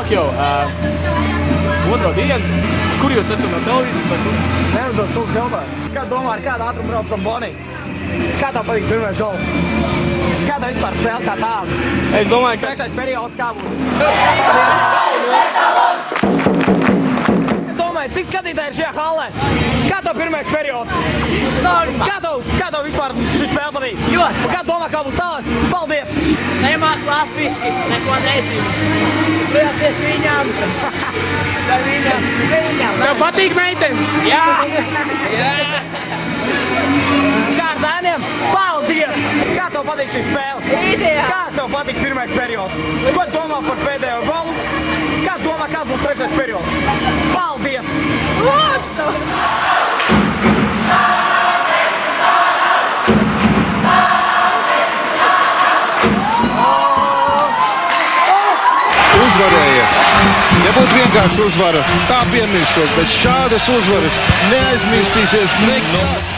Tokio. Otro dienu. Kur jūs esat no televīzijas? Neuzdos stulbs jautājums. Kā domā, ar kādu ātrumu brauc Zamboni? Kā tev patīk pirmais gols? Kā tev vispār spēle kā tāda? Es domāju, ka Trešais periods kā būs? Domāju, cik skatītāji ir šajā hallē? Kā tev pirmais periods? Kā tev vispār šī spēle patīk? Kā domā, kā būs tālāk? Paldies! Nemāk latviski, neko nezinu. Liesiet viņam. Vai viņam. tev patīk meitenes? Jā. Kā ar zēniem? Paldies! Kā tev patīk šī spēle? Ideāli. Kā tev patīk pirmais periods? Ko domā par pēdējo golu? Kā domā, kāds būs trešais periods? Paldies! Lūdzu. Uzvarēja. Nebūtu vienkārši uzvara, tā piemirstos, bet šādas uzvaras neaizmirsīsies nekad.